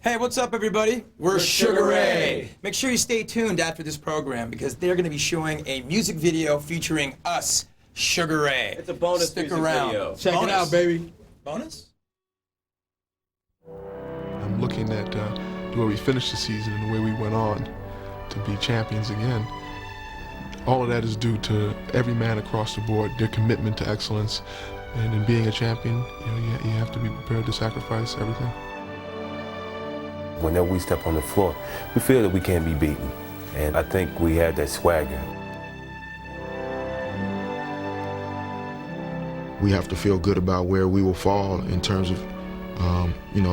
Hey, what's up, everybody? We're Sugar Ray. Make sure you stay tuned after this program because they're going to be showing a music video featuring us, Sugar Ray. It's a bonus Stick music around. video. Check it out, baby. Bonus? I'm looking at the way we finished the season and the way we went on to be champions again. All of that is due to every man across the board, their commitment to excellence. And in being a champion, you have to be prepared to sacrifice everything. Whenever we step on the floor, we feel that we can't be beaten. And I think we had that swagger. We have to feel good about where we will fall in terms of,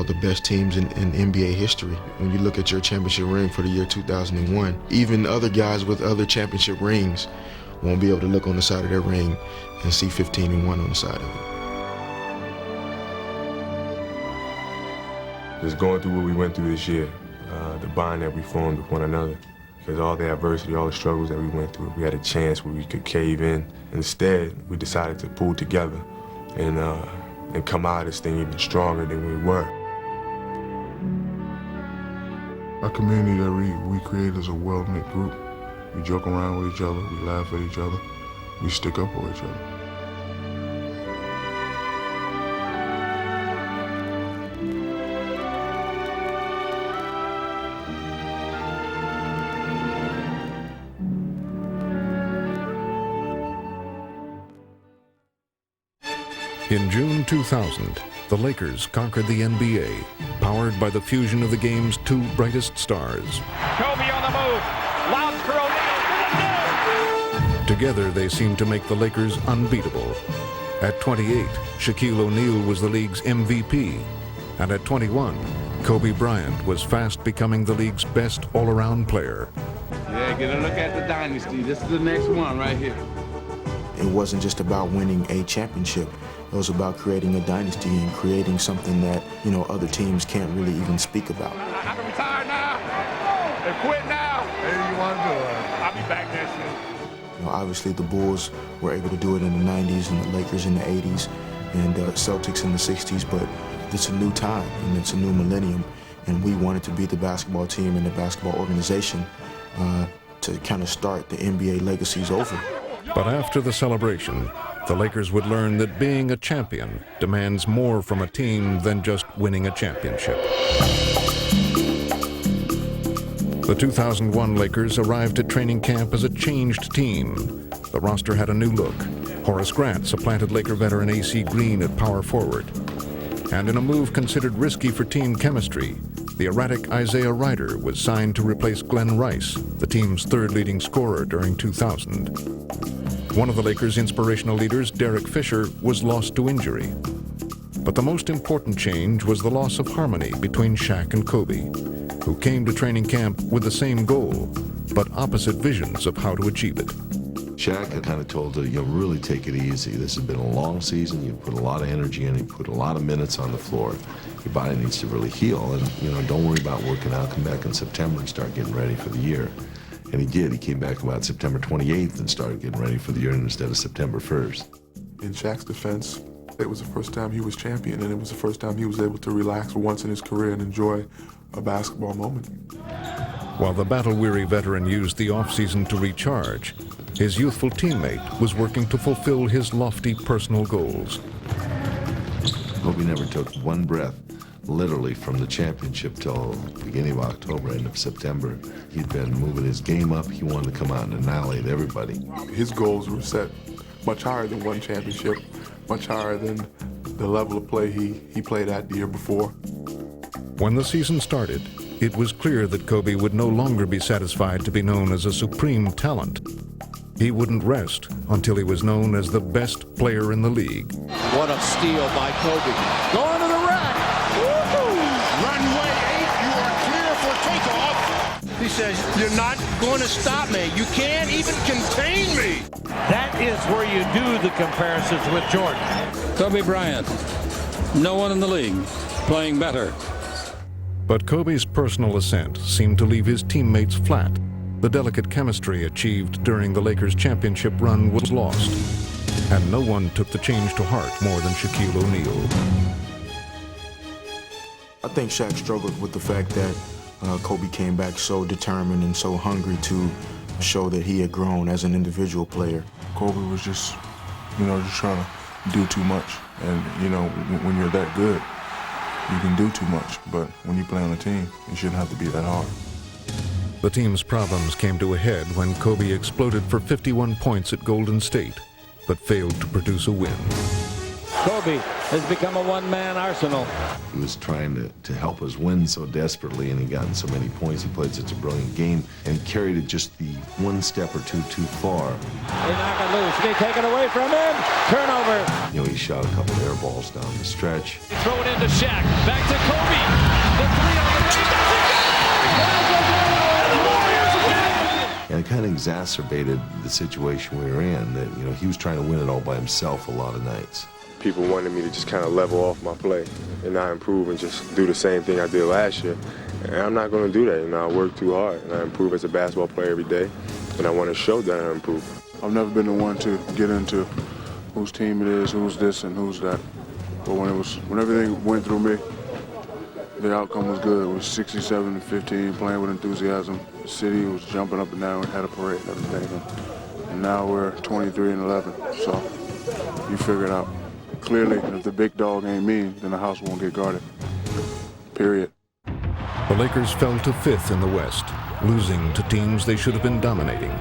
the best teams in NBA history. When you look at your championship ring for the year 2001, even other guys with other championship rings won't be able to look on the side of their ring and see 15-1 on the side of it. Just going through what we went through this year, the bond that we formed with one another, because all the adversity, all the struggles that we went through, we had a chance where we could cave in. Instead, we decided to pull together and come out of this thing even stronger than we were. Our community that we created is a well-knit group. We joke around with each other, we laugh at each other, we stick up for each other. In June 2000, the Lakers conquered the NBA, powered by the fusion of the game's two brightest stars. Kobe on the move. Lobs for O'Neal. Together, they seemed to make the Lakers unbeatable. At 28, Shaquille O'Neal was the league's MVP. And at 21, Kobe Bryant was fast becoming the league's best all-around player. Yeah, get a look at the dynasty. This is the next one right here. It wasn't just about winning a championship. It was about creating a dynasty and creating something that, other teams can't really even speak about. I can retire now and quit now. Hey, you want to do it? I'll be back next year. Obviously, the Bulls were able to do it in the 90s and the Lakers in the 80s and Celtics in the 60s, but it's a new time and it's a new millennium, and we wanted to be the basketball team and the basketball organization to kind of start the NBA legacies over. But after the celebration, the Lakers would learn that being a champion demands more from a team than just winning a championship. The 2001 Lakers arrived at training camp as a changed team. The roster had a new look. Horace Grant supplanted Laker veteran A.C. Green at power forward. And in a move considered risky for team chemistry, the erratic Isaiah Ryder was signed to replace Glenn Rice, the team's third leading scorer during 2000. One of the Lakers' inspirational leaders, Derek Fisher, was lost to injury. But the most important change was the loss of harmony between Shaq and Kobe, who came to training camp with the same goal, but opposite visions of how to achieve it. Shaq had kind of told her, really take it easy. This has been a long season. You put a lot of energy in. You put a lot of minutes on the floor. Your body needs to really heal. And, don't worry about working out. Come back in September and start getting ready for the year. And he did. He came back about September 28th and started getting ready for the year instead of September 1st. In Shaq's defense, it was the first time he was champion, and it was the first time he was able to relax for once in his career and enjoy a basketball moment. While the battle-weary veteran used the offseason to recharge, his youthful teammate was working to fulfill his lofty personal goals. Kobe never took one breath, literally, from the championship till the beginning of October, end of September. He'd been moving his game up. He wanted to come out and annihilate everybody. His goals were set much higher than one championship, much higher than the level of play he played at the year before. When the season started, it was clear that Kobe would no longer be satisfied to be known as a supreme talent. He wouldn't rest until he was known as the best player in the league. What a steal by Kobe. Going to the rack. Runway 8, you are clear for takeoff. He says, you're not going to stop me. You can't even contain me. That is where you do the comparisons with Jordan. Kobe Bryant, no one in the league playing better. But Kobe's personal ascent seemed to leave his teammates flat. The delicate chemistry achieved during the Lakers' championship run was lost, and no one took the change to heart more than Shaquille O'Neal. I think Shaq struggled with the fact that Kobe came back so determined and so hungry to show that he had grown as an individual player. Kobe was just trying to do too much. And, when you're that good, you can do too much. But when you play on a team, it shouldn't have to be that hard. The team's problems came to a head when Kobe exploded for 51 points at Golden State, but failed to produce a win. Kobe has become a one-man arsenal. He was trying to help us win so desperately, and he got so many points. He played such a brilliant game, and he carried it just the one step or two too far. They knock it loose. They take it away from him. Turnover. He shot a couple of air balls down the stretch. Throw it into Shaq. Back to Kobe. The three on the way. And it kind of exacerbated the situation we were in, that, he was trying to win it all by himself a lot of nights. People wanted me to just kind of level off my play and not improve and just do the same thing I did last year. And I'm not going to do that. I work too hard, and I improve as a basketball player every day, and I want to show that I improve. I've never been the one to get into whose team it is, who's this and who's that. But when everything went through me, the outcome was good. It was 67-15, playing with enthusiasm. The city was jumping up and down. We had a parade and everything. And now we're 23-11, so you figure it out. Clearly, if the big dog ain't mean, then the house won't get guarded. Period. The Lakers fell to 5th in the West, losing to teams they should have been dominating.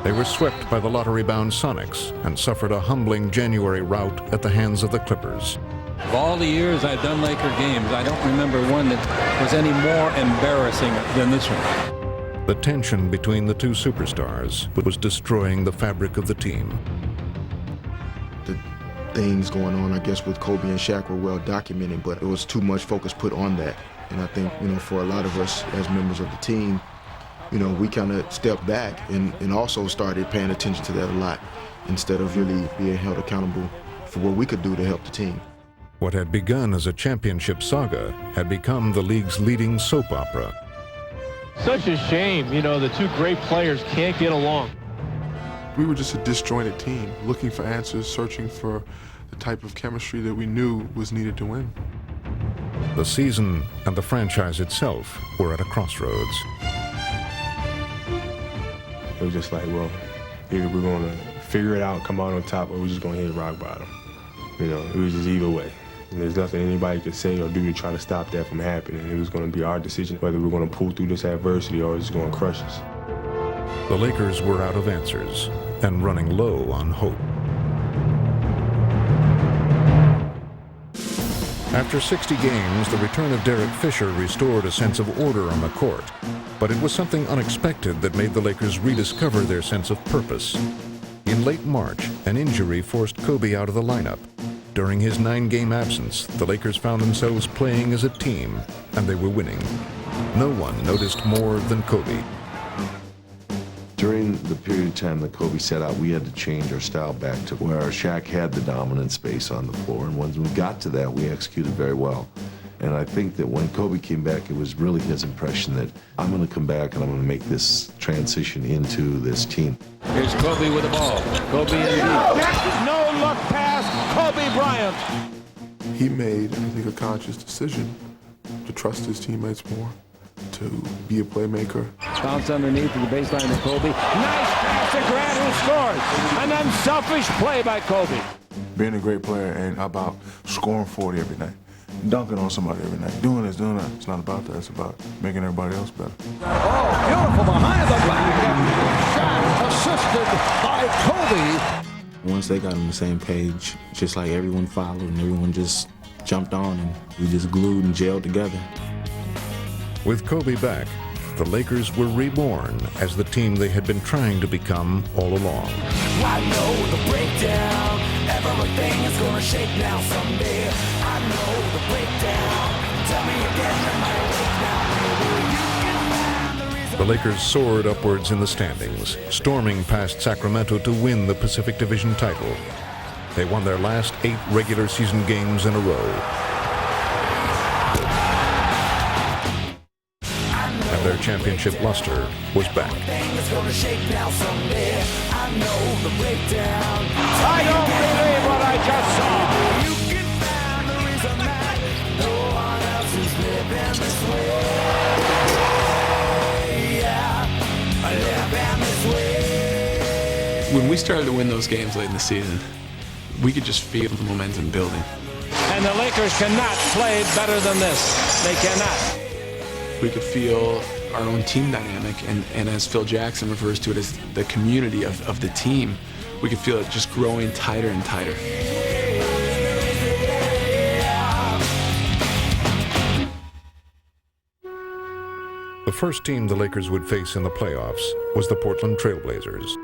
They were swept by the lottery-bound Sonics and suffered a humbling January rout at the hands of the Clippers. Of all the years I've done Laker games, I don't remember one that was any more embarrassing than this one. The tension between the two superstars was destroying the fabric of the team. The things going on, I guess, with Kobe and Shaq were well documented, but there was too much focus put on that. And I think, for a lot of us as members of the team, we kind of stepped back and also started paying attention to that a lot instead of really being held accountable for what we could do to help the team. What had begun as a championship saga had become the league's leading soap opera. Such a shame, the two great players can't get along. We were just a disjointed team, looking for answers, searching for the type of chemistry that we knew was needed to win. The season and the franchise itself were at a crossroads. It was just like, well, either we're going to figure it out, come out on top, or we're just going to hit rock bottom. It was just either way. And there's nothing anybody could say or do to try to stop that from happening. It was going to be our decision whether we're going to pull through this adversity or it's going to crush us. The Lakers were out of answers and running low on hope. After 60 games, the return of Derek Fisher restored a sense of order on the court. But it was something unexpected that made the Lakers rediscover their sense of purpose. In late March, an injury forced Kobe out of the lineup. During his 9-game absence, the Lakers found themselves playing as a team, and they were winning. No one noticed more than Kobe. During the period of time that Kobe set out, we had to change our style back to where Shaq had the dominant space on the floor. And once we got to that, we executed very well. And I think that when Kobe came back, it was really his impression that I'm going to come back and I'm going to make this transition into this team. Here's Kobe with the ball. Kobe indeed. No look pass, Kobe Bryant. He made, I think, a conscious decision to trust his teammates more, to be a playmaker. Bounce underneath to the baseline to Kobe. Nice pass to Grant, who scores. An unselfish play by Kobe. Being a great player ain't about scoring 40 every night, dunking on somebody every night, doing this, doing that. It's not about that. It's about making everybody else better. Oh, beautiful behind the back. Shot assisted by Kobe. Once they got on the same page, just like everyone followed and everyone just jumped on and we just glued and gelled together. With Kobe back, the Lakers were reborn as the team they had been trying to become all along. I know the breakdown. Everything is gonna shake now someday. I know the breakdown. Tell me again, am I awake now? You can find the reason. The Lakers soared upwards in the standings, storming past Sacramento to win the Pacific Division title. They won their last 8 regular season games in a row. And their championship luster was back. I don't believe what I just saw. You can find the reason that no one else is living. When we started to win those games late in the season, we could just feel the momentum building. And the Lakers cannot play better than this. They cannot. We could feel our own team dynamic, and as Phil Jackson refers to it as the community of the team, we could feel it just growing tighter and tighter. The first team the Lakers would face in the playoffs was the Portland Trail Blazers.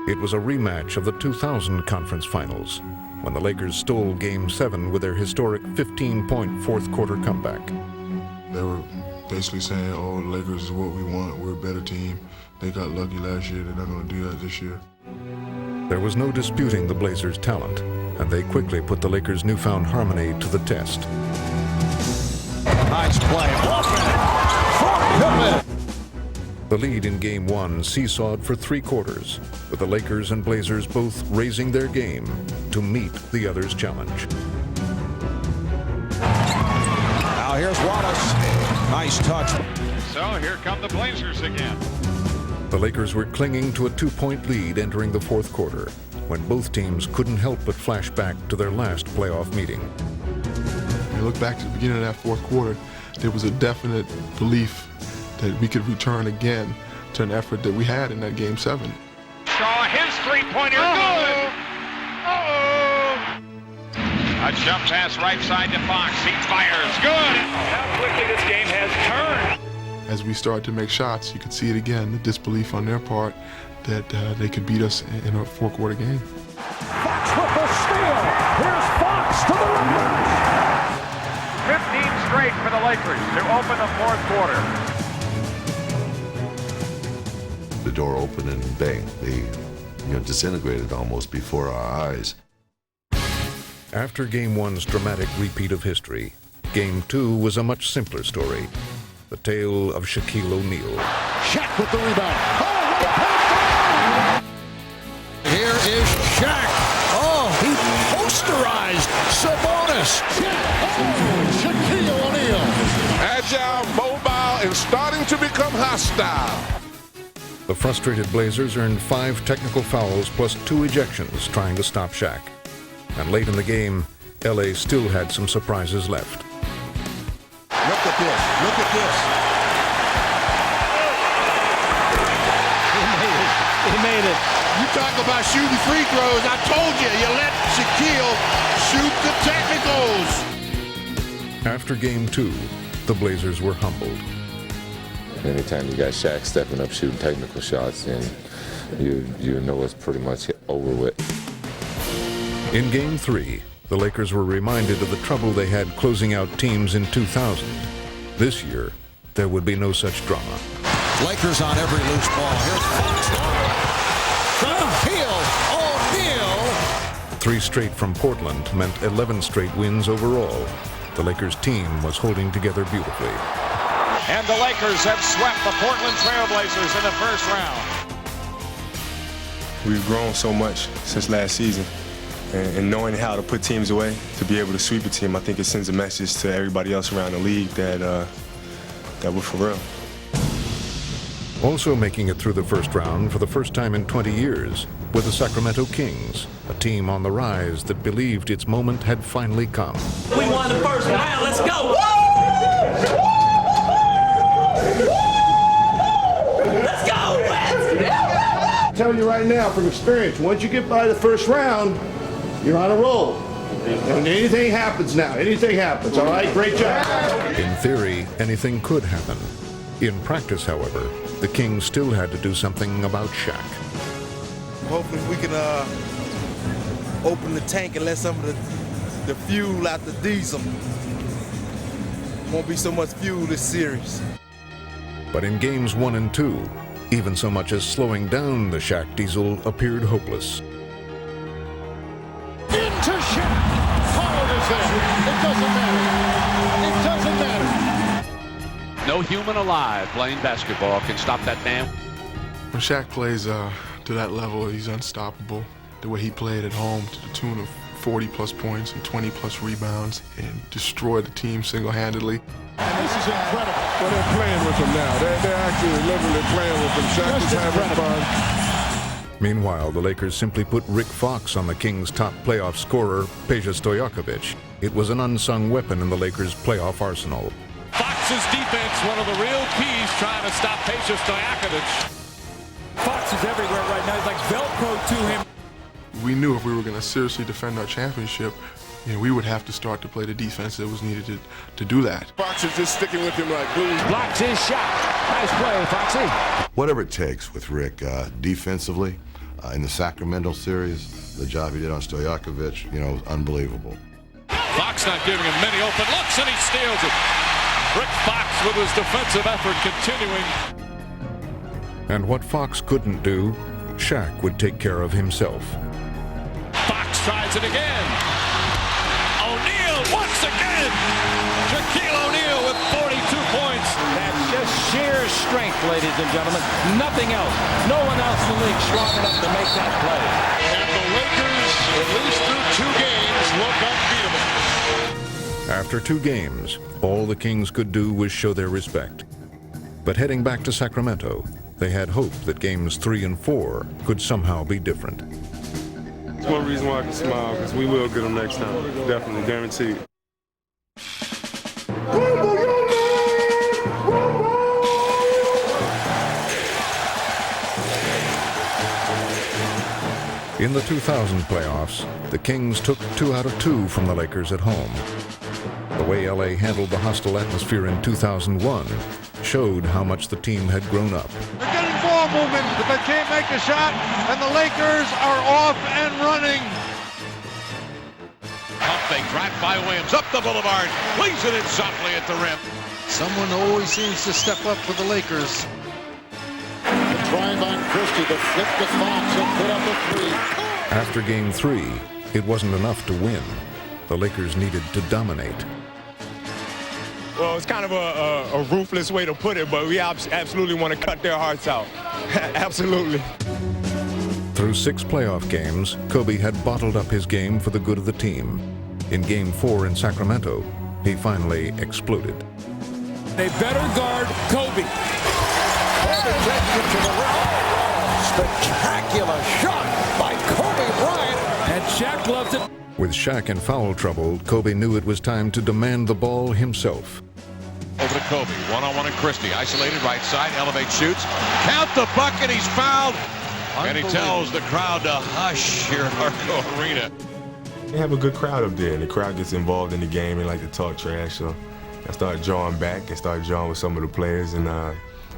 It was a rematch of the 2000 conference finals, when the Lakers stole Game 7 with their historic 15-point fourth-quarter comeback. They were basically saying, oh, the Lakers is what we want, we're a better team. They got lucky last year, they're not going to do that this year. There was no disputing the Blazers' talent, and they quickly put the Lakers' newfound harmony to the test. Nice play. The lead in Game 1 seesawed for 3 quarters, with the Lakers and Blazers both raising their game to meet the other's challenge. Now here's Wallace. Nice touch. So here come the Blazers again. The Lakers were clinging to a 2-point lead entering the fourth quarter, when both teams couldn't help but flash back to their last playoff meeting. When you look back to the beginning of that fourth quarter, there was a definite belief that we could return again to an effort that we had in that Game 7. Shaw, his three-pointer, good! A jump pass right side to Fox. He fires, good! How quickly this game has turned. As we started to make shots, you could see it again, the disbelief on their part that they could beat us in a four-quarter game. Fox with the steal. Here's Fox to the Lakers. 15 straight for the Lakers to open the fourth quarter. The door opened and bang, they disintegrated almost before our eyes. After Game 1's dramatic repeat of history, Game 2 was a much simpler story. The tale of Shaquille O'Neal. Shaq with the rebound. Oh, here is Shaq. Oh, he posterized Sabonis. Oh, Shaquille O'Neal. Agile, mobile, and starting to become hostile. The frustrated Blazers earned 5 technical fouls plus 2 ejections trying to stop Shaq. And late in the game, LA still had some surprises left. Look at this. Look at this. He made it. You talk about shooting free throws. I told you, you let Shaquille shoot the technicals. After Game 2, the Blazers were humbled. Anytime you got Shaq stepping up shooting technical shots, then you know it's pretty much over with. In Game 3, the Lakers were reminded of the trouble they had closing out teams in 2000. This year, there would be no such drama. Lakers on every loose ball. Here's Fox. O'Neal. 3 straight from Portland meant 11 straight wins overall. The Lakers team was holding together beautifully. And the Lakers have swept the Portland Trail Blazers in the first round. We've grown so much since last season. And knowing how to put teams away, to be able to sweep a team, I think it sends a message to everybody else around the league that we're for real. Also making it through the first round for the first time in 20 years were the Sacramento Kings, a team on the rise that believed its moment had finally come. We won the first round, let's go! Let's go, West! I'm telling you right now from experience, once you get by the first round, you're on a roll. And anything happens now. Anything happens. All right? Great job. In theory, anything could happen. In practice, however, the Kings still had to do something about Shaq. Hopefully we can open the tank and let some of the fuel out the diesel. Won't be so much fuel this series. But in Games 1 and 2, even so much as slowing down the Shaq diesel appeared hopeless. Into Shaq. Howard is there. It doesn't matter. It doesn't matter. No human alive playing basketball can stop that man. When Shaq plays to that level, he's unstoppable. The way he played at home to the tune of 40-plus points and 20-plus rebounds and destroyed the team single-handedly. And this is incredible. Well, they're playing with him now. They're actually literally playing with him. Shaq is having fun. Meanwhile, the Lakers simply put Rick Fox on the Kings' top playoff scorer, Peja Stojakovic. It was an unsung weapon in the Lakers' playoff arsenal. Fox's defense, one of the real keys trying to stop Peja Stojakovic. Fox is everywhere right now. He's like Velcro to him. We knew if we were going to seriously defend our championship, we would have to start to play the defense that was needed to do that. Fox is just sticking with him like glue. Blocks his shot. Nice play, Foxy. Whatever it takes with Rick defensively in the Sacramento series, the job he did on Stojakovic, was unbelievable. Fox not giving him many open looks, and he steals it. Rick Fox with his defensive effort continuing. And what Fox couldn't do, Shaq would take care of himself. Fox tries it again. O'Neal once again. Shaquille O'Neal with 42 points. That's just sheer strength, ladies and gentlemen. Nothing else. No one else in the league strong enough to make that play. And the Lakers, at least through 2 games, look unbeatable. After 2 games, all the Kings could do was show their respect. But heading back to Sacramento, they had hope that games 3 and 4 could somehow be different. It's one reason why I can smile, because we will get them next time. Definitely, guaranteed. In the 2000 playoffs, the Kings took 2 out of 2 from the Lakers at home. The way LA handled the hostile atmosphere in 2001 showed how much the team had grown up. They're getting ball movement, but they can't make the shot, and the Lakers are off and running. Pump fake, drive by Williams, up the boulevard, leaves it in softly at the rim. Someone always seems to step up for the Lakers. The drive on Christie, the flip to Fox, and put up a 3. After Game 3, it wasn't enough to win. The Lakers needed to dominate. Well, it's kind of a ruthless way to put it, but we absolutely want to cut their hearts out. Absolutely. Through 6 playoff games, Kobe had bottled up his game for the good of the team. In Game 4 in Sacramento, he finally exploded. They better guard Kobe. Spectacular shot by Kobe Bryant. And Shaq loves it. With Shaq in foul trouble, Kobe knew it was time to demand the ball himself. Over to Kobe, one-on-one and Christie, isolated right side, elevate, shoots. Count the bucket, he's fouled. And he tells the crowd to hush here at Arco Arena. They have a good crowd up there, and the crowd gets involved in the game and like to talk trash. So I started drawing back and started drawing with some of the players, and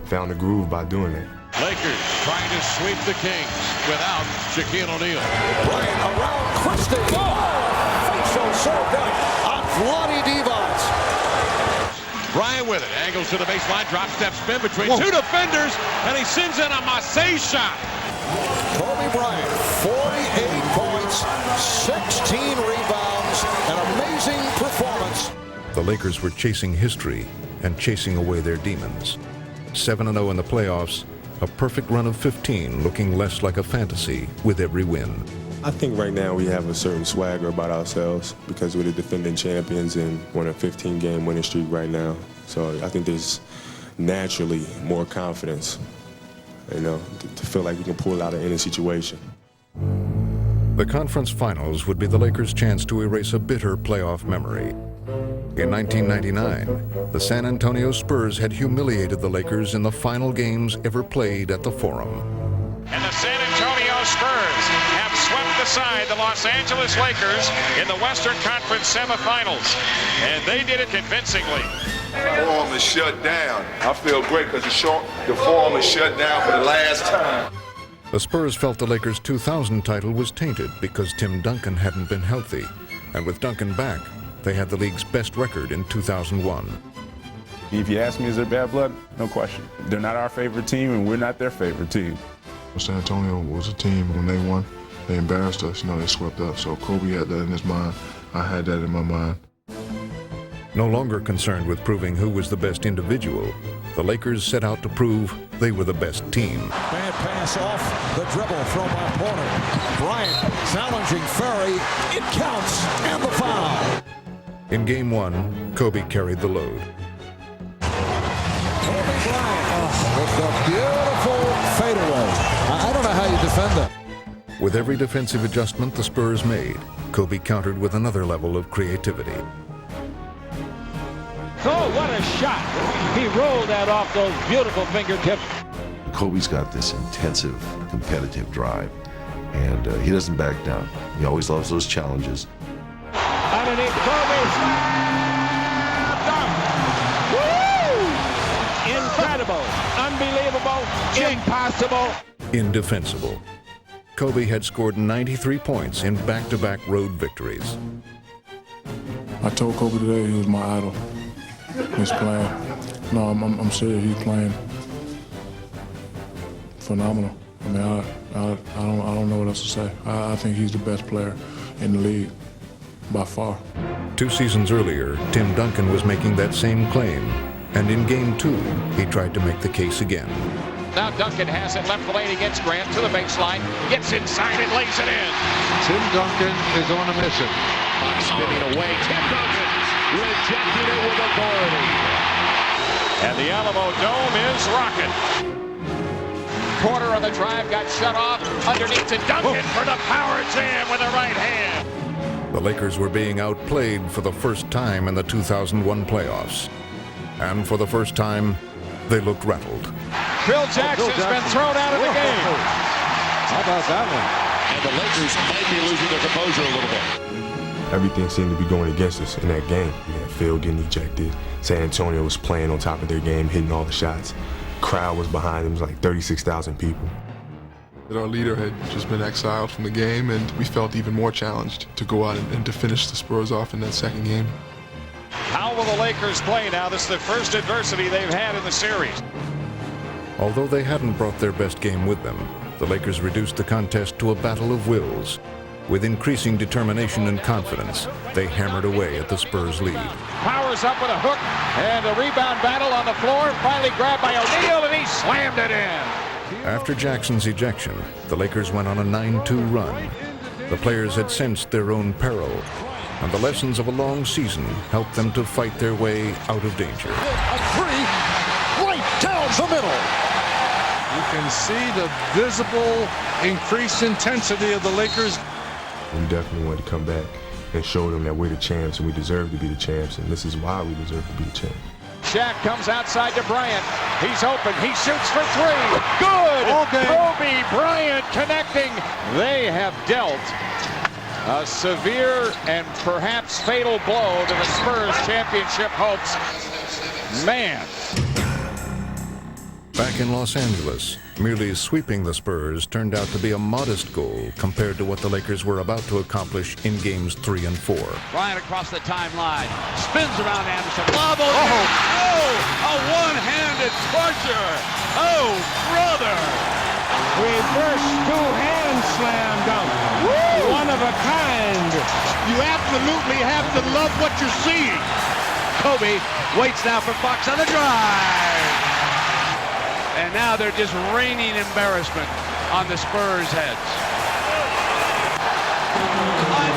found the groove by doing that. Lakers trying to sweep the Kings without Shaquille O'Neal. Bryant around Christie. Facial served up on Vlade Divac. Bryant with it, angles to the baseline, drop step spin between 2 defenders, and he sends in a Marseille shot. Kobe Bryant, 48 points, 16 rebounds, an amazing performance. The Lakers were chasing history and chasing away their demons. 7-0 in the playoffs, a perfect run of 15 looking less like a fantasy with every win. I think right now we have a certain swagger about ourselves because we're the defending champions and we're on a 15-game winning streak right now. So I think there's naturally more confidence, to feel like we can pull out of any situation. The conference finals would be the Lakers' chance to erase a bitter playoff memory. In 1999, the San Antonio Spurs had humiliated the Lakers in the final games ever played at the Forum. And the San Antonio Spurs have swept aside the Los Angeles Lakers in the Western Conference semifinals. And they did it convincingly. The Forum is shut down. I feel great because the Forum is shut down for the last time. The Spurs felt the Lakers' 2000 title was tainted because Tim Duncan hadn't been healthy. And with Duncan back, they had the league's best record in 2001. If you ask me, is there bad blood? No question. They're not our favorite team, and we're not their favorite team. San Antonio was a team, when they won, they embarrassed us, they swept up. So Kobe had that in his mind. I had that in my mind. No longer concerned with proving who was the best individual, the Lakers set out to prove they were the best team. Bad pass off the dribble from our corner. Bryant challenging Ferry. It counts, and the foul. In Game 1, Kobe carried the load. Kobe Bryant with the beautiful fadeaway. I don't know how you defend that. With every defensive adjustment the Spurs made, Kobe countered with another level of creativity. Oh, what a shot. He rolled that off those beautiful fingertips. Kobe's got this intensive, competitive drive, and he doesn't back down. He always loves those challenges. Underneath Kobe. Dunk. Woo! Incredible. Unbelievable. Impossible. Indefensible. Kobe had scored 93 points in back-to-back road victories. I told Kobe today he was my idol. He's playing. No, I'm serious. He's playing phenomenal. I mean, I don't know what else to say. I think he's the best player in the league by far. 2 seasons earlier, Tim Duncan was making that same claim, and in Game 2, he tried to make the case again. Now Duncan has it left the lane against Grant to the baseline. Gets inside and lays it in. Tim Duncan is on a mission. Clock spinning away. Tim Duncan rejecting it with authority. And the Alamo Dome is rocking. Quarter of the drive got shut off. Underneath to Duncan for the power jam with the right hand. The Lakers were being outplayed for the first time in the 2001 playoffs. And for the first time, they looked rattled. Phil Jackson's been thrown out of the game. How about that one? And the Lakers might be losing their composure a little bit. Everything seemed to be going against us in that game. We had Phil getting ejected. San Antonio was playing on top of their game, hitting all the shots. Crowd was behind them. It was like 36,000 people. Our leader had just been exiled from the game, and we felt even more challenged to go out and to finish the Spurs off in that second game. How will the Lakers play now? This is the first adversity they've had in the series. Although they hadn't brought their best game with them, the Lakers reduced the contest to a battle of wills. With increasing determination and confidence, they hammered away at the Spurs lead. Powers up with a hook, and a rebound battle on the floor. Finally grabbed by O'Neal, and he slammed it in. After Jackson's ejection, the Lakers went on a 9-2 run. The players had sensed their own peril, and the lessons of a long season helped them to fight their way out of danger. A three, right down the middle. You can see the visible increased intensity of the Lakers. We definitely wanted to come back and show them that we're the champs and we deserve to be the champs, and this is why we deserve to be the champs. Shaq comes outside to Bryant. He's open. He shoots for three. Good! Okay. Kobe Bryant connecting. They have dealt a severe and perhaps fatal blow to the Spurs championship hopes. Man. Back in Los Angeles, merely sweeping the Spurs turned out to be a modest goal compared to what the Lakers were about to accomplish in Games 3 and 4. Bryant across the timeline. Spins around Anderson. Lob over. Oh, a one-handed torture. Oh, brother. Reverse two-hand slam dunk. One of a kind. You absolutely have to love what you're seeing. Kobe waits now for Fox on the drive. And now they're just raining embarrassment on the Spurs' heads.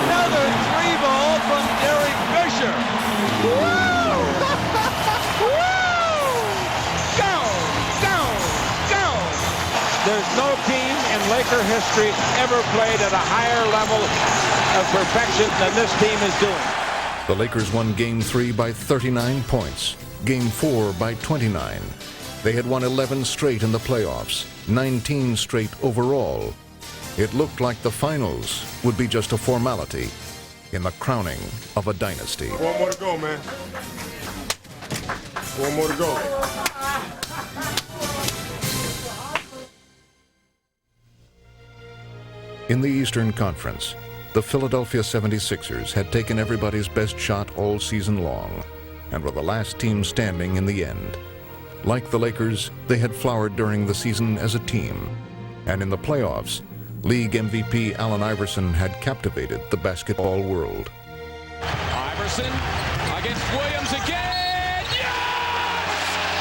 Another three ball from Derek Fisher. Woo! Woo! Go! Go! Go! There's no team in Laker history ever played at a higher level of perfection than this team is doing. The Lakers won Game 3 by 39 points, Game 4 by 29. They had won 11 straight in the playoffs, 19 straight overall. It looked like the finals would be just a formality in the crowning of a dynasty. One more to go, man. One more to go. In the Eastern Conference, the Philadelphia 76ers had taken everybody's best shot all season long and were the last team standing in the end. Like the Lakers, they had flowered during the season as a team. And in the playoffs, league MVP Allen Iverson had captivated the basketball world. Iverson against Williams again. Yes!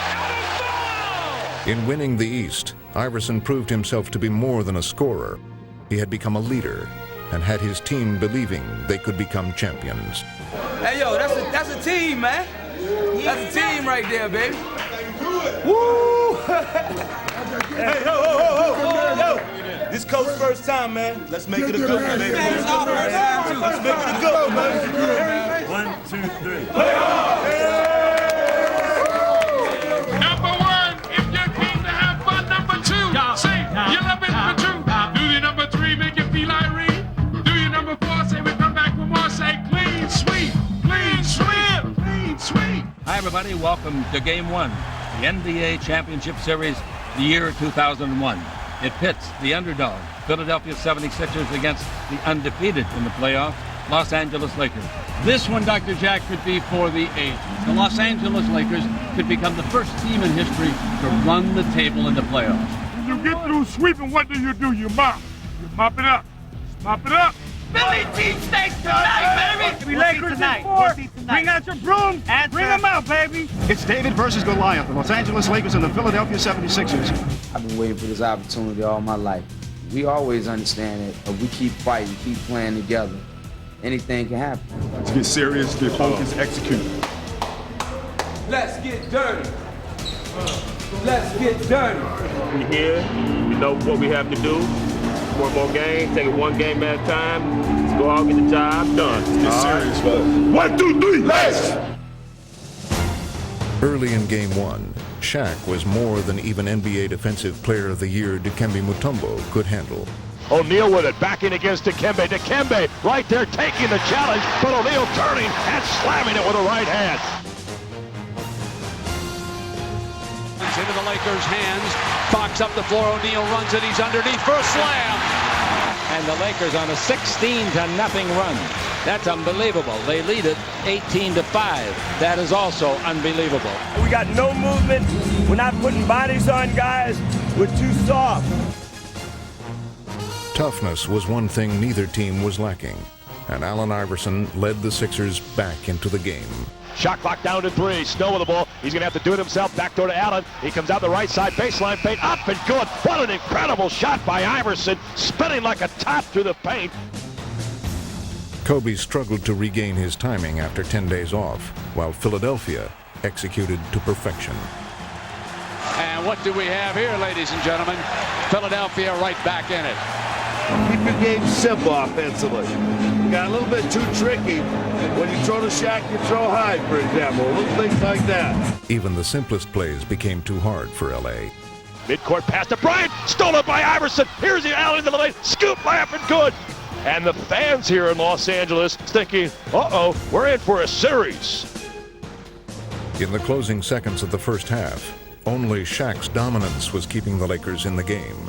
Out of foul! In winning the East, Iverson proved himself to be more than a scorer. He had become a leader and had his team believing they could become champions. Hey, yo, that's a team, man. That's a team right there, baby. Woo! Hey, yo! This coach's first time, man. Let's make it a good one, baby. Let's make it a good one, man. 1, 2, 3. Play on! Number one, if you came to have fun. Number two, say you love it for two. Do your number three, make you feel irate. Do your number four, say we come back for more. Say clean sweep, clean sweep, clean sweep. Hi, everybody. Welcome to Game 1, the NBA Championship Series, the year 2001. It pits the underdog, Philadelphia 76ers, against the undefeated in the playoffs, Los Angeles Lakers. This one, Dr. Jack, could be for the ages. The Los Angeles Lakers could become the first team in history to run the table in the playoffs. When you get through sweeping, what do? You mop. You mop it up. Mop it up. Philly cheesesteaks tonight, baby! We Lakers tonight. Bring out your brooms. Bring them out, baby. It's David versus Goliath, the Los Angeles Lakers and the Philadelphia 76ers. I've been waiting for this opportunity all my life. We always understand that if we keep fighting, keep playing together, anything can happen. Let's get serious, get focused, execute. Let's get dirty. Let's get dirty. We here. We know what we have to do. One more game, take it one game at a time. Let's go out, get the job done. Let's get serious, fellas. 1, 2, 3, let's! Early in Game 1, Shaq was more than even NBA Defensive Player of the Year Dikembe Mutombo could handle. O'Neal with it, back in against Dikembe. Dikembe right there taking the challenge, but O'Neal turning and slamming it with a right hand. Into the Lakers' hands. Fox up the floor. O'Neal runs it. He's underneath for a slam. And the Lakers on a 16-0 run. That's unbelievable. They lead it 18-5. That is also unbelievable. We got no movement. We're not putting bodies on guys. We're too soft. Toughness was one thing neither team was lacking, and Allen Iverson led the Sixers back into the game. Shot clock down to 3. Snow with the ball. He's going to have to do it himself. Backdoor to Allen. He comes out the right side. Baseline fade. Up and good. What an incredible shot by Iverson. Spinning like a top through the paint. Kobe struggled to regain his timing after 10 days off, while Philadelphia executed to perfection. And what do we have here, ladies and gentlemen? Philadelphia right back in it. Keep your game simple offensively. You got a little bit too tricky. When you throw to Shaq, you throw high, for example. Little things like that. Even the simplest plays became too hard for L.A. Midcourt pass to Bryant. Stolen by Iverson. Here's the Allen into the lane. Scoop layup and good. And the fans here in Los Angeles thinking, uh-oh, we're in for a series. In the closing seconds of the first half, only Shaq's dominance was keeping the Lakers in the game.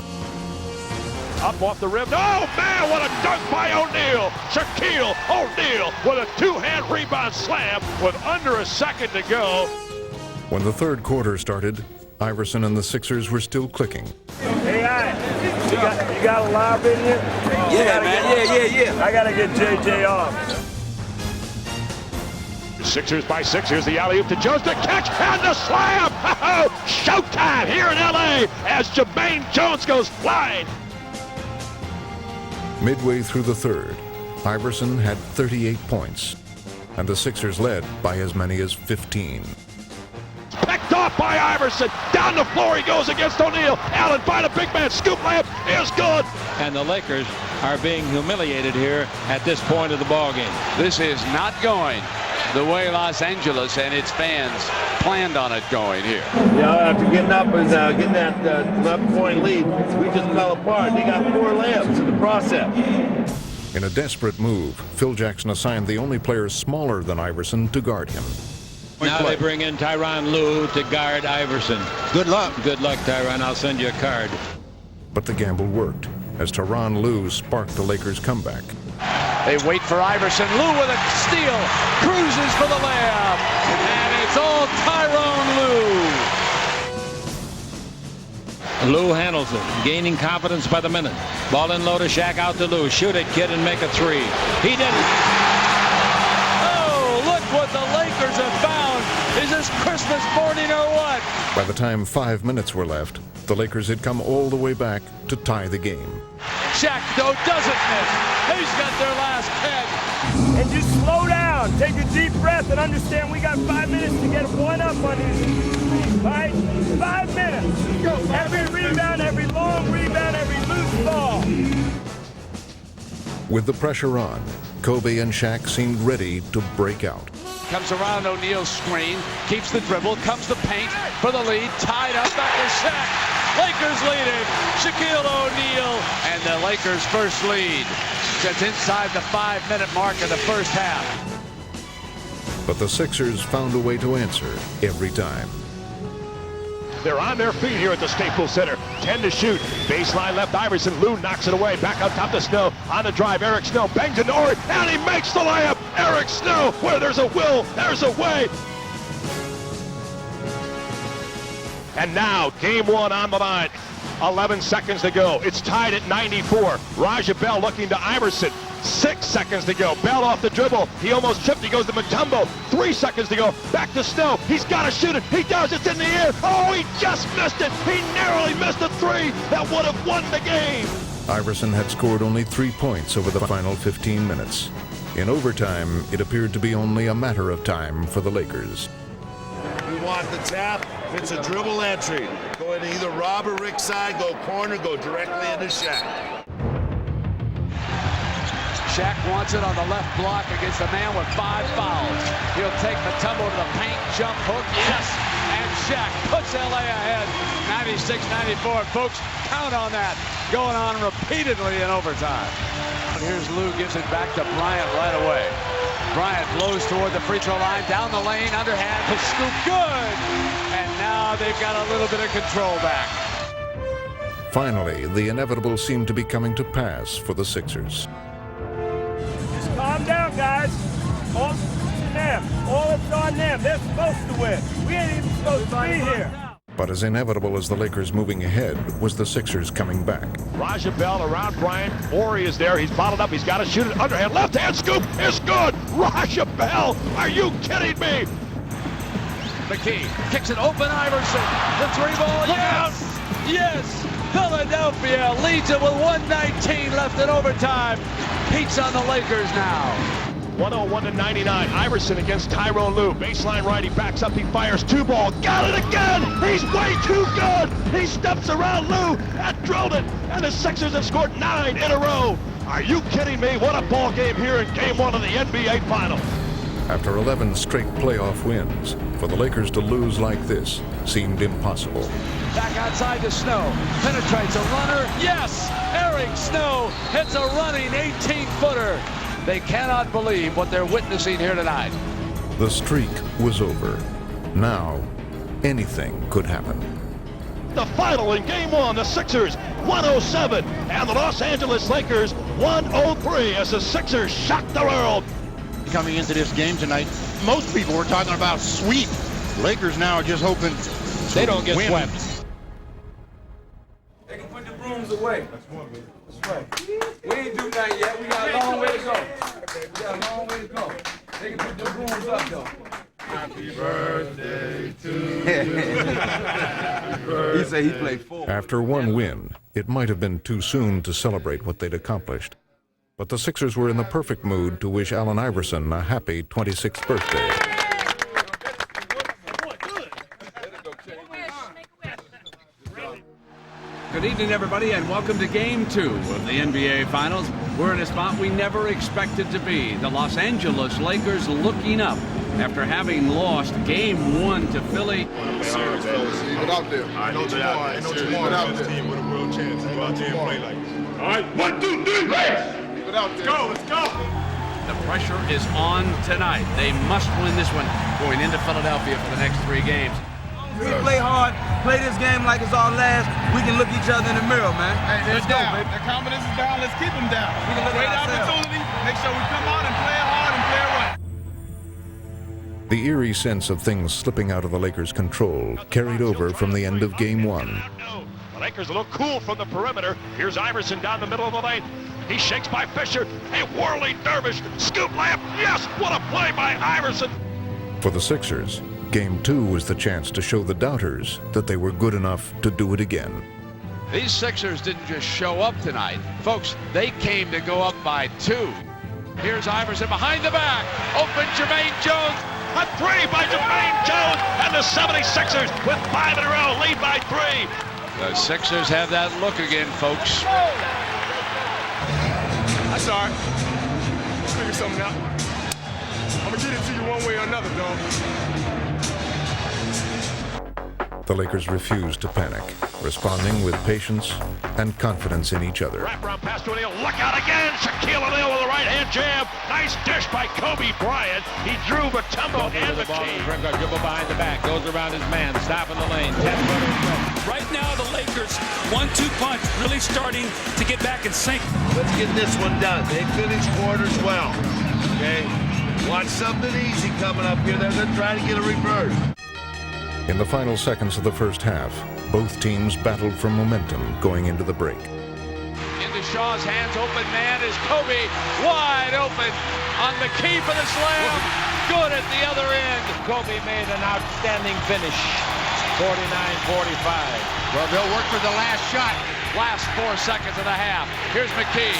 Up off the rim. Oh, man, what a dunk by O'Neal. Shaquille O'Neal with a two-hand rebound slam with under a second to go. When the third quarter started, Iverson and the Sixers were still clicking. Hey, you got a lob in here? Yeah, man, yeah. I got to get JJ off. Sixers by 6. Here's the alley-oop to Jones to catch and the slam. Showtime here in L.A. as Jermaine Jones goes flying. Midway through the third, Iverson had 38 points, and the Sixers led by as many as 15. Picked off by Iverson. Down the floor he goes against O'Neal. Allen by the big man. Scoop layup is good. And the Lakers are being humiliated here at this point of the ballgame. This is not going the way Los Angeles and its fans planned on it going here. Yeah, after getting up and getting that 11-point lead, we just fell apart. They got 4 layups in the process. In a desperate move, Phil Jackson assigned the only player smaller than Iverson to guard him. Now they bring in Tyronn Lue to guard Iverson. Good luck. Good luck, Tyronn. I'll send you a card. But the gamble worked, as Tyronn Lue sparked the Lakers' comeback. They wait for Iverson. Lue with a steal. Cruises for the layup. And it's all Tyronn Lue. Lue handles it, gaining confidence by the minute. Ball in low to Shaq, out to Lue. Shoot it, kid, and make a 3. He did it. Oh, look what the Lakers have found. Is this Christmas morning or what? By the time 5 minutes were left, the Lakers had come all the way back to tie the game. Shaq, though, doesn't miss. He's got their last 10. And just slow down. Take a deep breath and understand we got 5 minutes to get one up on these. All right? With the pressure on, Kobe and Shaq seemed ready to break out. Comes around O'Neal's screen, keeps the dribble, comes the paint for the lead, tied up, back to Shaq. Lakers leading, Shaquille O'Neal, and the Lakers' first lead. Just inside the 5-minute mark of the first half. But the Sixers found a way to answer every time. They're on their feet here at the Staples Center. 10 to shoot. Baseline left, Iverson. Lou knocks it away. Back out top to Snow. On the drive, Eric Snow bangs into Ori, and he makes the layup. Eric Snow, where there's a will, there's a way. And now, game one on the line. 11 seconds to go. It's tied at 94. Raja Bell looking to Iverson. 6 seconds to go. Bell off the dribble. He almost tripped. He goes to Mutombo. 3 seconds to go. Back to Snow. He's got to shoot it. He does. It's in the air. Oh, he just missed it. He narrowly missed a three that would have won the game. Iverson had scored only 3 points over the final 15 minutes. In overtime, it appeared to be only a matter of time for the Lakers. We want the tap. If it's a dribble entry, go into either Rob or Rick's side, go corner, go directly into Shaq. Shaq wants it on the left block against a man with 5 fouls. He'll take Mutombo to the paint, jump hook, yes! And Shaq puts LA ahead, 96-94. Folks, count on that. Going on repeatedly in overtime. Here's Lou, gives it back to Bryant right away. Bryant blows toward the free throw line, down the lane, underhand, the scoop, good! And now they've got a little bit of control back. Finally, the inevitable seemed to be coming to pass for the Sixers. Just calm down, guys. All on them. All it's on them. They're supposed to win. We ain't even supposed to be here. But as inevitable as the Lakers moving ahead was the Sixers coming back. Raja Bell around Bryant. Ori is there. He's bottled up. He's got to shoot it. Underhand. Left hand scoop. It's good. Raja Bell. Are you kidding me? McKee kicks it open. Iverson. The 3-ball. Yes. Yes. Philadelphia leads it with 1:19 left in overtime. Pete's on the Lakers now. 101-99. Iverson against Tyrone Lue. Baseline right. He backs up. He fires 2-ball. Got it again. He's way too good. He steps around Lue and drilled it. And the Sixers have scored 9 in a row. Are you kidding me? What a ball game here in Game 1 of the NBA Finals. After 11 straight playoff wins, for the Lakers to lose like this seemed impossible. Back outside to Snow. Penetrates a runner. Yes! Eric Snow hits a running 18-footer. They cannot believe what they're witnessing here tonight. The streak was over. Now, anything could happen. The final in Game 1, the Sixers 107 and the Los Angeles Lakers 103 as the Sixers shock the world. Coming into this game tonight, most people were talking about sweep. Lakers now are just hoping they don't get win. swept. They can put the brooms away. That's right. We ain't do nothing yet. We got a long way to go. We got a long way to go. They can put the brooms up, though. Happy birthday to you. He said he played 4. After one win, it might have been too soon to celebrate what they'd accomplished. But the Sixers were in the perfect mood to wish Allen Iverson a happy 26th birthday. Good evening, everybody, and welcome to Game 2 of the NBA Finals. We're in a spot we never expected to be. The Los Angeles Lakers looking up after having lost Game 1 to Philly. Serious, fellas. Leave it out there. I know tomorrow. Ain't no tomorrow out there. Team with a world chance. Go out there and play like this. All right, 1, 2, 3, let's! Leave it out there. Let's go. The pressure is on tonight. They must win this one going into Philadelphia for the next 3 games. We play hard, play this game like it's our last. We can look each other in the mirror, man. Hey, Let's go, baby. Their confidence is down. Let's keep them down. We can look Great at ourselves. opportunity. Make sure we come out and play hard and play right. The eerie sense of things slipping out of the Lakers' control carried over from the end of Game 1. The Lakers a little cool from the perimeter. Here's Iverson down the middle of the lane. He shakes by Fisher. A whirling dervish. Scoop layup. Yes, what a play by Iverson. For the Sixers, Game 2 was the chance to show the doubters that they were good enough to do it again. These Sixers didn't just show up tonight. Folks, they came to go up by 2. Here's Iverson behind the back. Open Jermaine Jones. A 3 by Jermaine Jones. And the 76ers with 5 in a row lead by 3. The Sixers have that look again, folks. A That's all right. Let's figure something out. I'm gonna get it to you one way or another, dog. The Lakers refused to panic, responding with patience and confidence in each other. Wrap around pass to O'Neal. Look out again. Shaquille O'Neal with a right-hand jam. Nice dish by Kobe Bryant. He drew Mutombo and McKee. Dribble behind the back. Goes around his man. Stop in the lane. 10-footer. Right now, the Lakers 1-2 punch really starting to get back in sync. Let's get this one done. They finished quarters well. Okay? Watch something easy coming up here. They're going to try to get a reverse. In the final seconds of the first half, both teams battled for momentum going into the break. Into Shaw's hands, open man is Kobe, wide open on McKee for the slam. Good at the other end. Kobe made an outstanding finish. 49-45. Well, they'll work for the last shot. Last 4 seconds of the half. Here's McKee.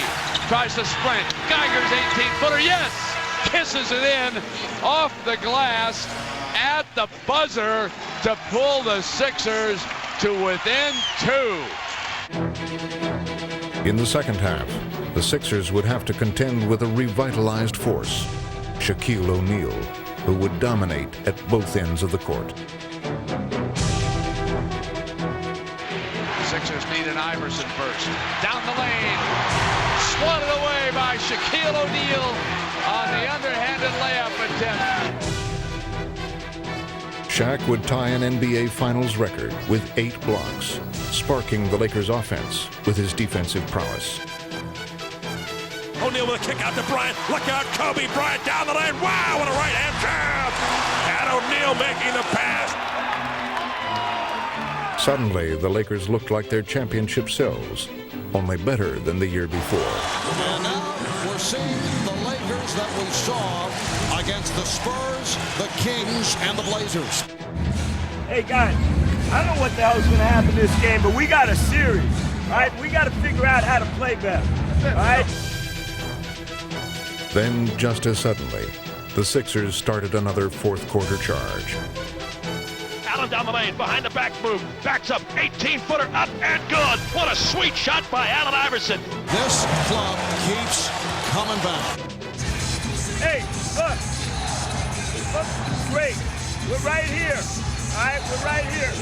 Tries to sprint. Geiger's 18-footer. Yes! Kisses it in off the glass at the buzzer to pull the Sixers to within 2. In the second half, the Sixers would have to contend with a revitalized force, Shaquille O'Neal, who would dominate at both ends of the court. Sixers need an Iverson first. Down the lane. Swatted away by Shaquille O'Neal on the underhanded layup attempt. Shaq would tie an NBA Finals record with 8 blocks, sparking the Lakers' offense with his defensive prowess. O'Neal with a kick out to Bryant. Look out, Kobe Bryant down the lane. Wow, what a right-hand jam! And O'Neal making the pass. Suddenly, the Lakers looked like their championship selves, only better than the year before. And now we're seeing the Lakers that we saw against the Spurs, the Kings, and the Blazers. Hey, guys, I don't know what the hell's going to happen this game, but we got a series, all right? We got to figure out how to play better, all right? Then, just as suddenly, the Sixers started another fourth-quarter charge. Allen down the lane, behind the back move, backs up, 18-footer up and good. What a sweet shot by Allen Iverson. This club keeps coming back. Hey, look, great. We're right here, all right? We're right here.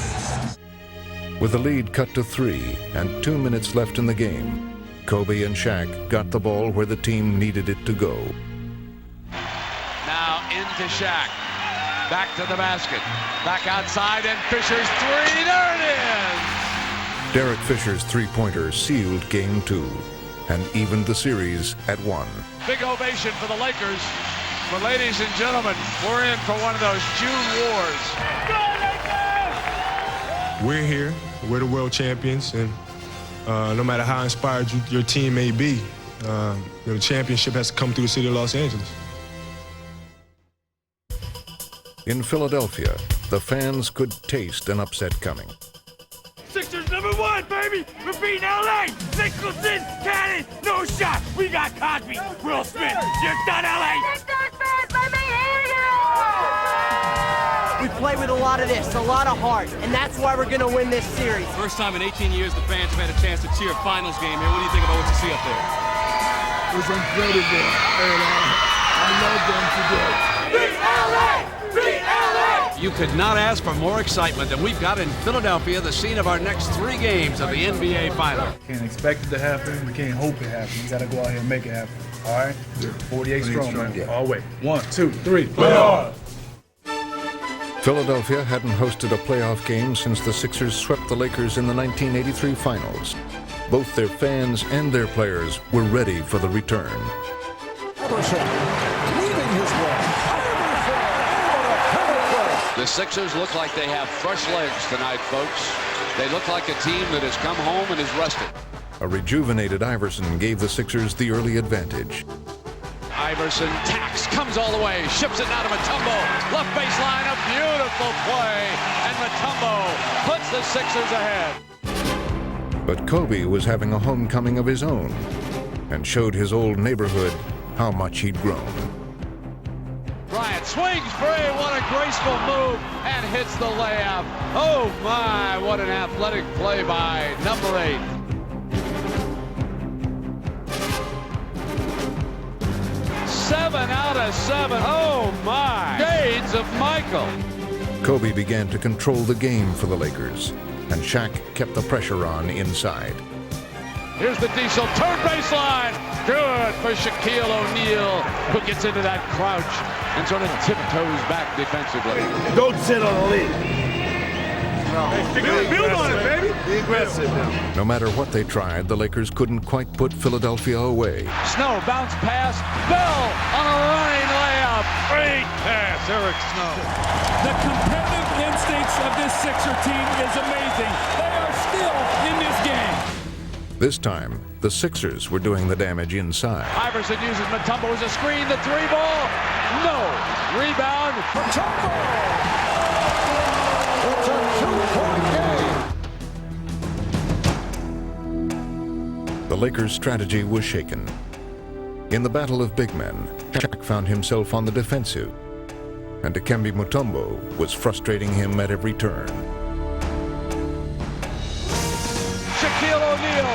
With the lead cut to 3 and 2 minutes left in the game, Kobe and Shaq got the ball where the team needed it to go. Now into Shaq. Back to the basket. Back outside, and Fisher's 3. There it is! Derek Fisher's three-pointer sealed Game 2 and evened the series at 1. Big ovation for the Lakers. But ladies and gentlemen, we're in for one of those June wars. We're here. We're the world champions, and no matter how inspired your team may be, the championship has to come through the city of Los Angeles. In Philadelphia, the fans could taste an upset coming. Sixers #1, baby! We're beating LA! Nicholson, Cannon, no shot! We got Cosby, Will Smith, you're done, LA! We play with a lot of this, a lot of heart, and that's why we're going to win this series. First time in 18 years the fans have had a chance to cheer a finals game here. What do you think about what you see up there? It was incredible, and I love them today. Beat LA! Beat LA! You could not ask for more excitement than we've got in Philadelphia, the scene of our next 3 games of the NBA Final. Can't expect it to happen. We can't hope it happens. We got to go out here and make it happen. All right? 48 strong, man. Yeah. All the way. 1, 2, 3. Play hard! Philadelphia hadn't hosted a playoff game since the Sixers swept the Lakers in the 1983 Finals. Both their fans and their players were ready for the return. The Sixers look like they have fresh legs tonight, folks. They look like a team that has come home and is rested. A rejuvenated Iverson gave the Sixers the early advantage. Iverson tacks, comes all the way, ships it now to Mutombo. Left baseline, a beautiful play, and Mutombo puts the Sixers ahead. But Kobe was having a homecoming of his own and showed his old neighborhood how much he'd grown. Bryant swings free, what a graceful move, and hits the layup. Oh my, what an athletic play by number 8. 7 out of 7. Oh, my. Shades of Michael. Kobe began to control the game for the Lakers, and Shaq kept the pressure on inside. Here's the Diesel turn baseline. Good for Shaquille O'Neal, who gets into that crouch and sort of tiptoes back defensively. Don't sit on the lead. Build on it, baby. Be aggressive now. No matter what they tried, the Lakers couldn't quite put Philadelphia away. Snow bounce pass. Bell on a running layup. Great pass, Eric Snow. The competitive instincts of this Sixer team is amazing. They are still in this game. This time, the Sixers were doing the damage inside. Iverson uses Mutombo as a screen. The 3-ball. No. Rebound from Mutombo. It's a 2-point game. The Lakers' strategy was shaken. In the battle of big men, Shaq found himself on the defensive, and Dikembe Mutombo was frustrating him at every turn. Shaquille O'Neal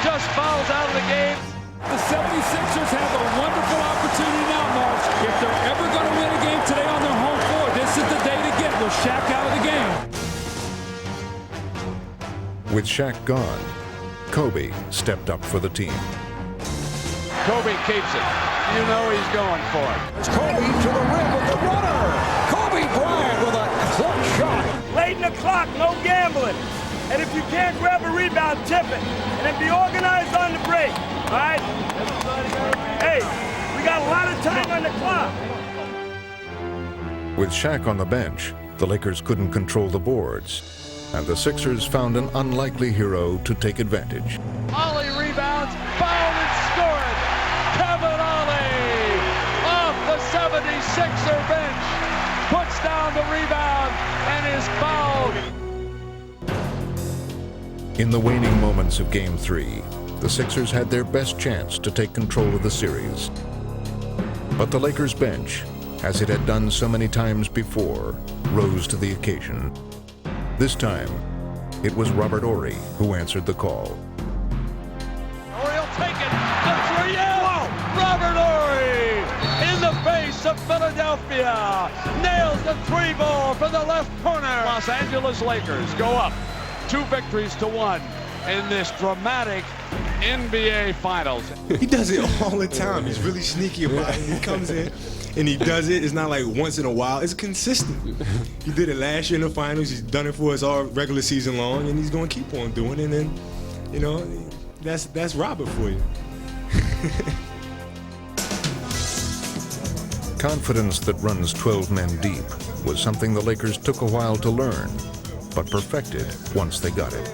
just fouls out of the game. The 76ers have a wonderful opportunity now, Mark. If they're ever going to win a game today on their home floor, this is the day to get with Shaq out of the game. With Shaq gone, Kobe stepped up for the team. Kobe keeps it. You know he's going for it. It's Kobe to the rim with the runner. Kobe Bryant with a clutch shot. Late in the clock, no gambling. And if you can't grab a rebound, tip it. And then be organized on the break. All right? Hey, we got a lot of time on the clock. With Shaq on the bench, the Lakers couldn't control the boards, and the Sixers found an unlikely hero to take advantage. Ollie rebounds, fouled and scored. Kevin Ollie off the 76er bench puts down the rebound and is fouled. In the waning moments of Game 3, the Sixers had their best chance to take control of the series. But the Lakers bench, as it had done so many times before, rose to the occasion. This time, it was Robert Horry who answered the call. Horry will take it. The 3 out. Robert Horry in the face of Philadelphia. Nails the 3-ball for the left corner. Los Angeles Lakers go up 2 victories to 1 in this dramatic NBA Finals. He does it all the time. He's really sneaky about it. He comes in and he does it. It's not like once in a while. It's consistent. He did it last year in the finals. He's done it for us all regular season long, and he's going to keep on doing it. And then, you know, that's Robert for you. Confidence that runs 12 men deep was something the Lakers took a while to learn, but perfected once they got it.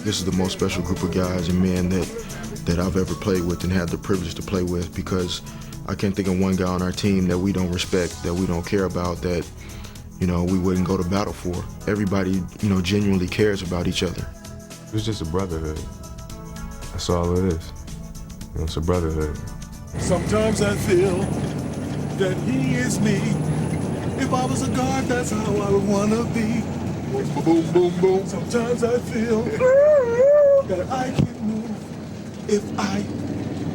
This is the most special group of guys and men that I've ever played with and had the privilege to play with, because I can't think of one guy on our team that we don't respect, that we don't care about, that, you know, we wouldn't go to battle for. Everybody, you know, genuinely cares about each other. It's just a brotherhood. That's all it is. You know, it's a brotherhood. Sometimes I feel that he is me. If I was a guard, that's how I would want to be. Boom, boom, boom. Sometimes I feel that I can move.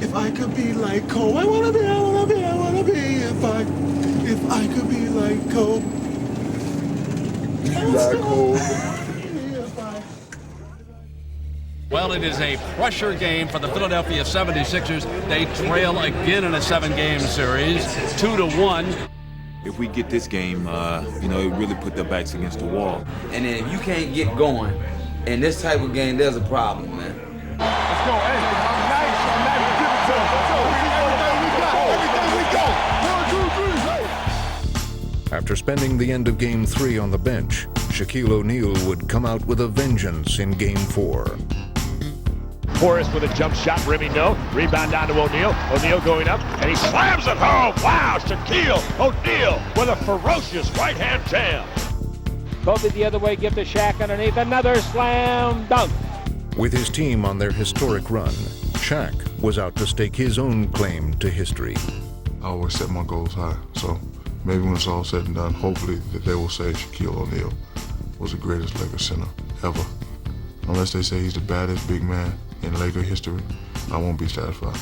If I could be like Cole, I wanna be. If I could be like Cole. Like Cole. Well, it is a pressure game for the Philadelphia 76ers. They trail again in a 7-game series, 2-1. If we get this game, you know, it really put their backs against the wall. And then if you can't get going in this type of game, there's a problem, man. Let's go. Hey, I'm nice. Give it to him. Everything we got. After spending the end of Game 3 on the bench, Shaquille O'Neal would come out with a vengeance in Game 4. Horace with a jump shot, rimming no. Rebound down to O'Neal. O'Neal going up, and he slams it home. Wow, Shaquille O'Neal with a ferocious right-hand jam. Kobe the other way, give to Shaq underneath. Another slam dunk. With his team on their historic run, Shaq was out to stake his own claim to history. I always set my goals high, so maybe when it's all said and done, hopefully that they will say Shaquille O'Neal was the greatest Lakers center ever. Unless they say he's the baddest big man in Laker history, I won't be satisfied.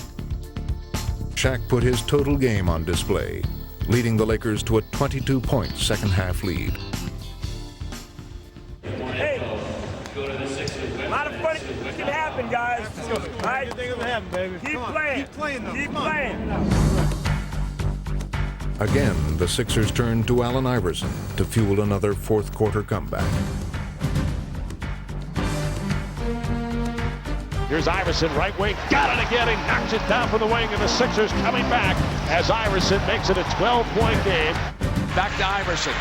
Shaq put his total game on display, leading the Lakers to a 22-point second-half lead. Hey, a lot of funny can happen, guys. All right? Keep playing. Keep playing, though. Keep playing. Again, the Sixers turned to Allen Iverson to fuel another fourth-quarter comeback. Here's Iverson, right wing, got it again. He knocks it down from the wing, and the Sixers coming back as Iverson makes it a 12-point game. Back to Iverson.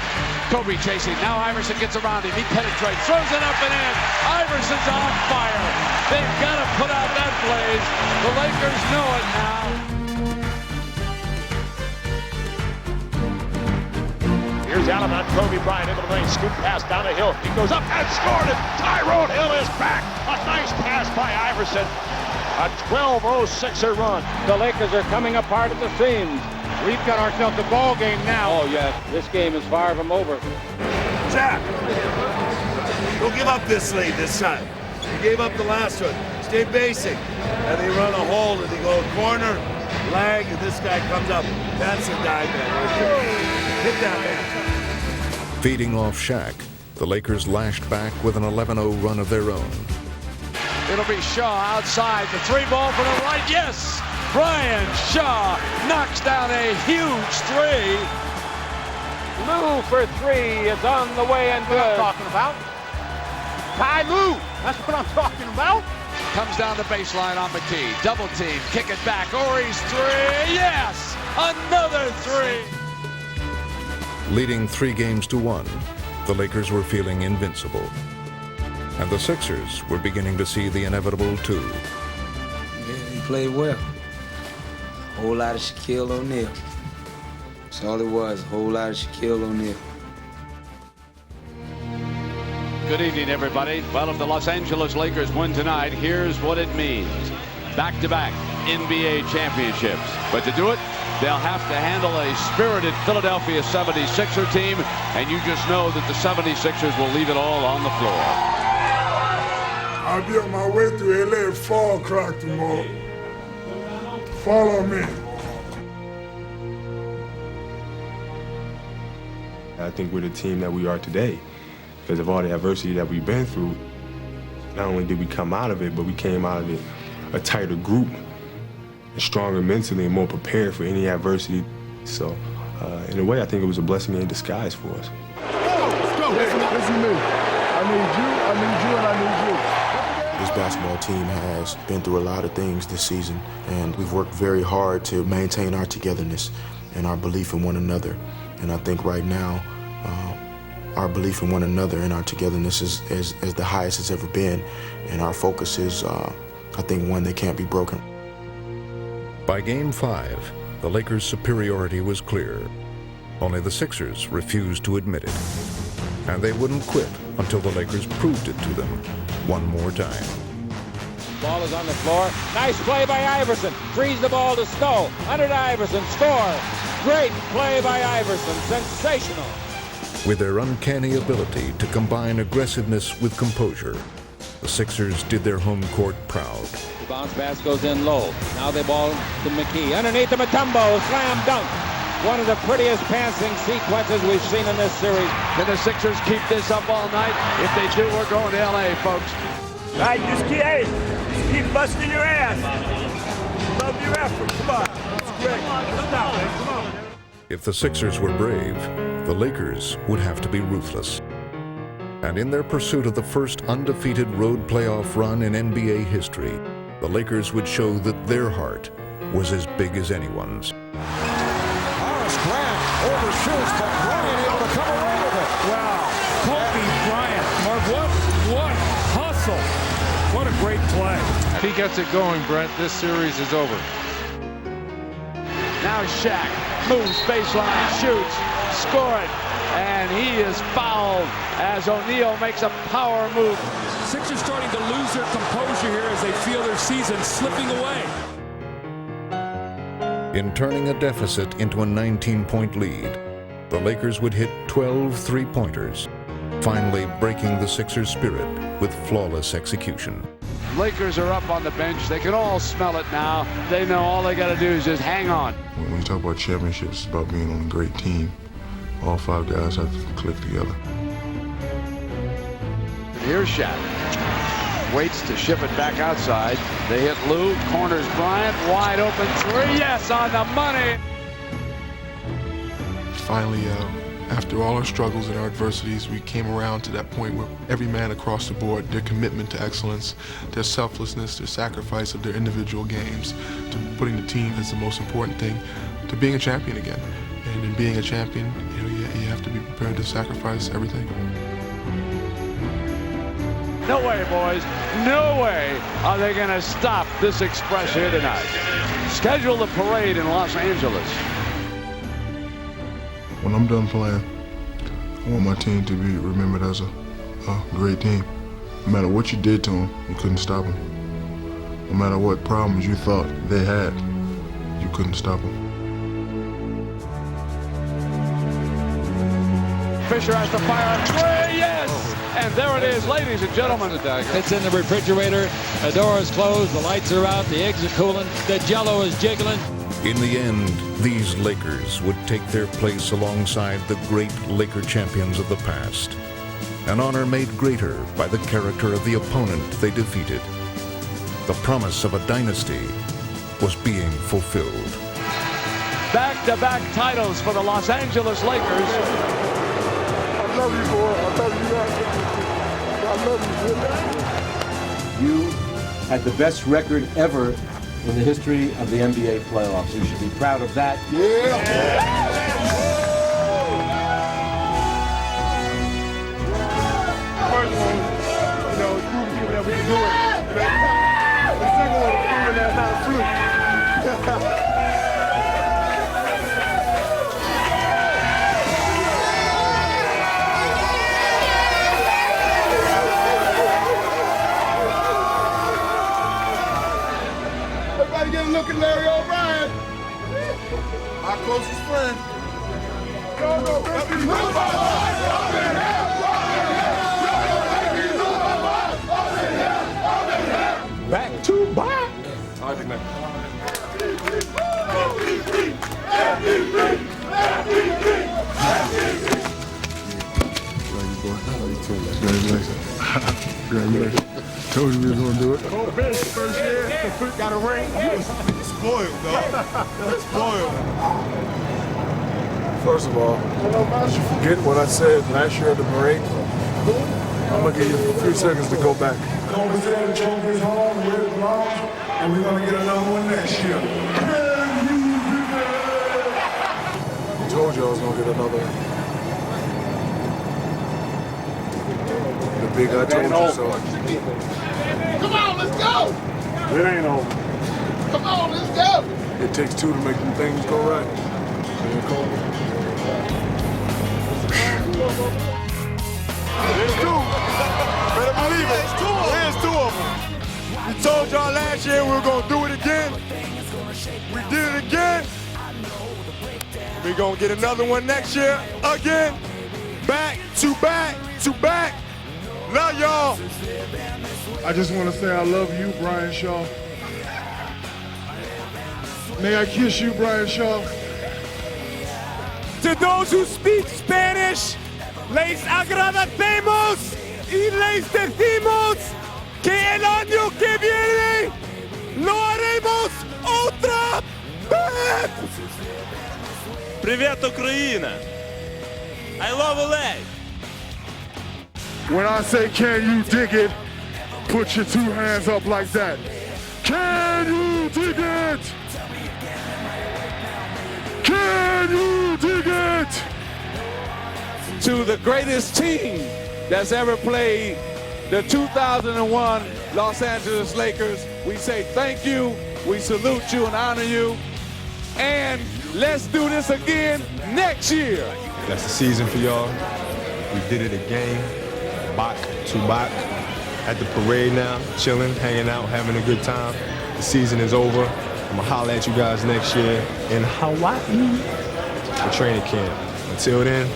Kobe chasing. Now Iverson gets around him. He penetrates, throws it up and in. Iverson's on fire. They've got to put out that blaze. The Lakers know it now. Here's Allen on Kobe Bryant into the lane. Scoop pass down the hill. He goes up and scored it. Tyrone Hill is back. A nice pass by Iverson. A 12-0-6er run. The Lakers are coming apart at the seams. We've got ourselves a ball game now. Oh, yes. This game is far from over. Jack, don't give up this lead this time. You gave up the last one. Stay basic. And they run a hole and they go corner, lag, and this guy comes up. That's a dive man right there. Hit that man. Feeding off Shaq, the Lakers lashed back with an 11-0 run of their own. It'll be Shaw outside. The three ball from the right. Yes! Brian Shaw knocks down a huge three. Lou for three is on the way and good. That's what I'm talking about. Ty Lue, that's what I'm talking about. Comes down the baseline on McKee. Double team, kick it back. Ori's three. Yes! Another three. Leading 3-1, the Lakers were feeling invincible. And the Sixers were beginning to see the inevitable too. Yeah, he played well. A whole lot of Shaquille O'Neal. That's all it was, a whole lot of Shaquille O'Neal. Good evening, everybody. Well, if the Los Angeles Lakers win tonight, here's what it means. Back-to-back NBA championships. But to do it, they'll have to handle a spirited Philadelphia 76er team, and you just know that the 76ers will leave it all on the floor. I'll be on my way to LA Fall Crack tomorrow. Follow me. I think we're the team that we are today because of all the adversity that we've been through. Not only did we come out of it, but we came out of it a tighter group, and stronger mentally and more prepared for any adversity. So, in a way, I think it was a blessing in disguise for us. Let's go. Listen to me. I need you, and I need you. This basketball team has been through a lot of things this season, and we've worked very hard to maintain our togetherness and our belief in one another. And I think right now, our belief in one another and our togetherness is the highest it's ever been. And our focus is, I think, one that can't be broken. By Game 5, the Lakers' superiority was clear. Only the Sixers refused to admit it. And they wouldn't quit until the Lakers proved it to them one more time. Ball is on the floor. Nice play by Iverson. Frees the ball to Stowe. Under to Iverson. Score. Great play by Iverson. Sensational. With their uncanny ability to combine aggressiveness with composure, the Sixers did their home court proud. The bounce pass goes in low. Now they ball to McKee. Underneath to Mutombo. Slam dunk. One of the prettiest passing sequences we've seen in this series. Can the Sixers keep this up all night? If they do, we're going to L.A., folks. All right, just keep busting your ass. Love your effort. Come on. It's great. Stop, man. Come on. If the Sixers were brave, the Lakers would have to be ruthless. And in their pursuit of the first undefeated road playoff run in NBA history, the Lakers would show that their heart was as big as anyone's. Horace Grant overshoots, but Bryant able to come away with it. Wow. Kobe Bryant. Mark, what hustle. What a great play. If he gets it going, Brent, this series is over. Now Shaq moves baseline, shoots, score it, and he is fouled as O'Neal makes a power move. Sixers starting to lose their composure here as they feel their season slipping away. In turning a deficit into a 19-point lead, the Lakers would hit 12 three-pointers, finally breaking the Sixers' spirit with flawless execution. Lakers are up on the bench. They can all smell it now. They know all they got to do is just hang on. When you talk about championships, it's about being on a great team. All 5 guys have to click together. Here's Shaq. Waits to ship it back outside. They hit Lou, corners Bryant, wide open 3. Yes, on the money. Finally, after all our struggles and our adversities, we came around to that point where every man across the board, their commitment to excellence, their selflessness, their sacrifice of their individual games, to putting the team as the most important thing, to being a champion again. And in being a champion, you have to be prepared to sacrifice everything. No way, boys. No way are they going to stop this express here tonight. Schedule the parade in Los Angeles. When I'm done playing, I want my team to be remembered as a great team. No matter what you did to them, you couldn't stop them. No matter what problems you thought they had, you couldn't stop them. Fisher has to fire a 3. Yes! And there it is, ladies and gentlemen. It's in the refrigerator. The door is closed. The lights are out. The eggs are cooling. The Jell-O is jiggling. In the end, these Lakers would take their place alongside the great Laker champions of the past. An honor made greater by the character of the opponent they defeated. The promise of a dynasty was being fulfilled. Back-to-back titles for the Los Angeles Lakers. I love you, boy. I love you, man. I love you, You had the best record ever in the history of the NBA playoffs. You should be proud of that. Yeah. First one, it's proving people that we can do it. The second one is proving that it's not a fluke. Get a look at Larry O'Brien, our closest friend. Back to back. All right, big man. Congratulations. Told you we were gonna do it. First year, got a ring. Spoiled, dog. Spoiled. First of all, did you forget what I said last year at the parade? I'm gonna give you a few seconds to go back. Over there, the trophy's home, we're at the lounge, and we're gonna get another one next year. I told you I was gonna get another one. The big I told you so. Come on, let's go! It ain't over. Come on, let's go! It takes 2 to make them things go right. There's 2. Better believe it. There's 2 of them. We told y'all last year we were gonna do it again. We did it again. We're gonna get another one next year again. Back to back to back. Love y'all. I just want to say I love you, Brian Shaw. May I kiss you, Brian Shaw? To those who speak Spanish, les agradecemos y les decimos que el año que viene lo haremos otra vez. Привет, Украина. I love LA. When I say can you dig it, put your 2 hands up like that. Can you dig it? Can you dig it? To the greatest team that's ever played, the 2001 Los Angeles Lakers, we say thank you, we salute you and honor you, and let's do this again next year. That's the season for y'all. We did it again, back to back. At the parade now, chilling, hanging out, having a good time. The season is over. I'm gonna holler at you guys next year in Hawaii for training camp. Until then,